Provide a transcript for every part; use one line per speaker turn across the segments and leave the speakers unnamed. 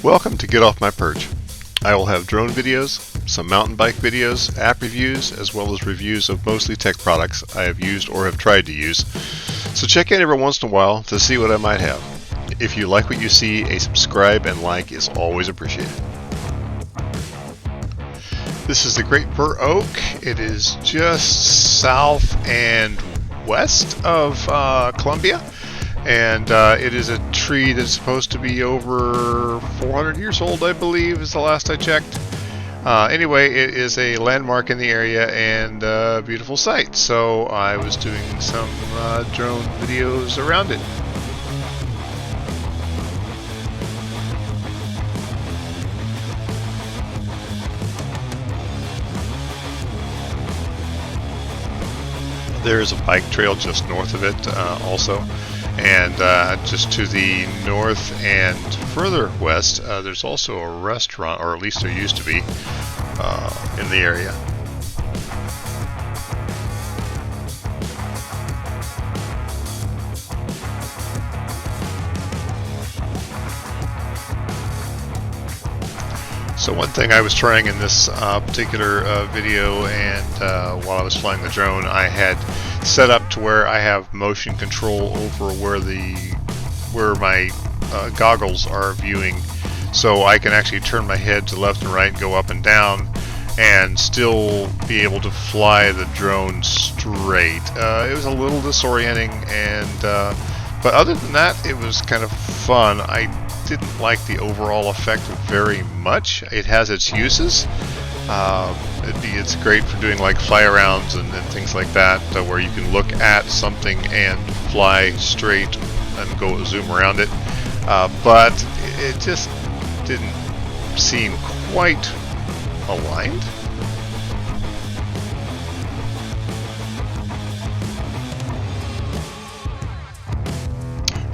Welcome to Get Off My Perch. I will have drone videos, some mountain bike videos, app reviews, as well as reviews of mostly tech products I have used or have tried to use. So check in every once in a while to see what I might have. If you like what you see, a subscribe and like is always appreciated. This is the Great Burr Oak. It is just south and west of Columbia. And it is a tree that's supposed to be over 400 years old, I believe, is the last I checked. Anyway, it is a landmark in the area and a beautiful sight. So I was doing some drone videos around it. There's a bike trail just north of it also. And just to the north and further west, there's also a restaurant, or at least there used to be, in the area. So one thing I was trying in this particular video, and while I was flying the drone, I had set up to where I have motion control over where my goggles are viewing, so I can actually turn my head to left and right, go up and down, and still be able to fly the drone straight. It was a little disorienting, and but other than that, it was kind of fun. I didn't like the overall effect very much. It has its uses. It's great for doing like fly arounds and things like that, where you can look at something and fly straight and go zoom around it. But it just didn't seem quite aligned.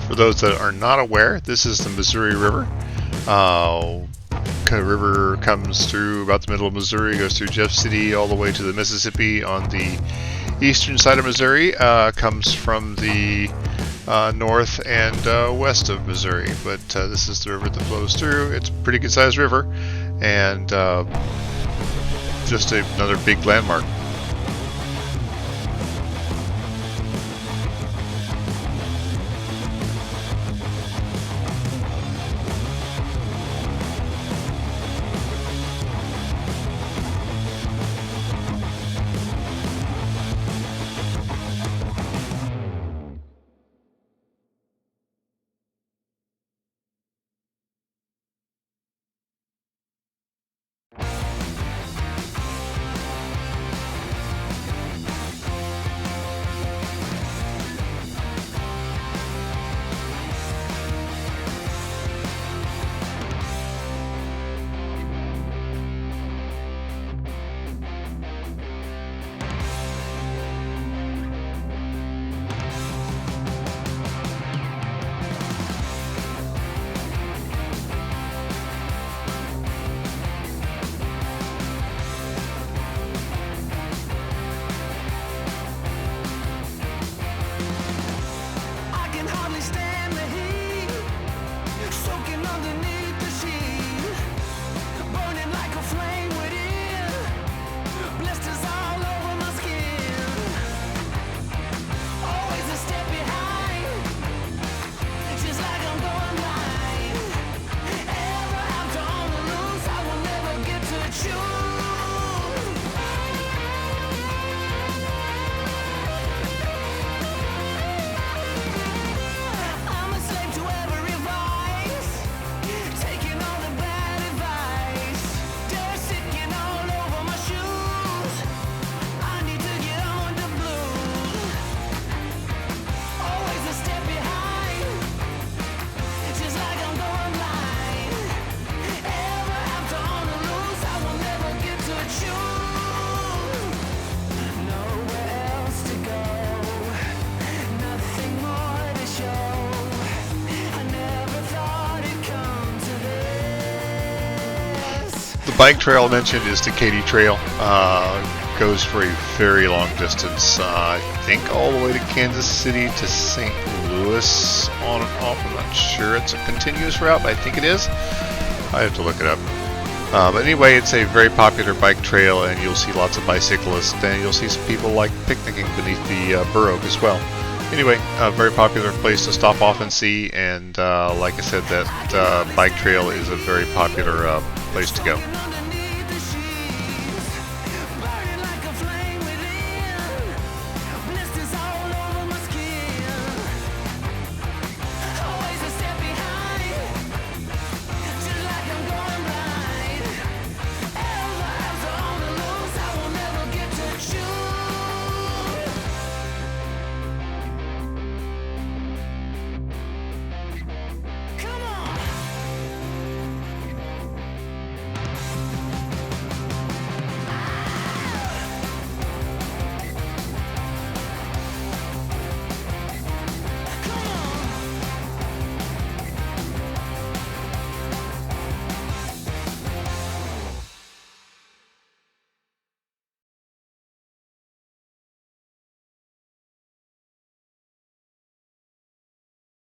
For those that are not aware, this is the Missouri River. Kind of river comes through about the middle of Missouri, goes through Jeff City all the way to the Mississippi on the eastern side of Missouri, comes from the north and west of Missouri, but this is the river that flows through. It's a pretty good sized river, and just another big landmark. Bike trail I mentioned is the Katy Trail. Goes for a very long distance. I think all the way to Kansas City to St. Louis on and off. I'm not sure it's a continuous route, but I think it is. I have to look it up. But anyway, it's a very popular bike trail, and you'll see lots of bicyclists, and you'll see some people like picnicking beneath the Burr Oak as well. Anyway, a very popular place to stop off and see, and like I said, that bike trail is a very popular place to go.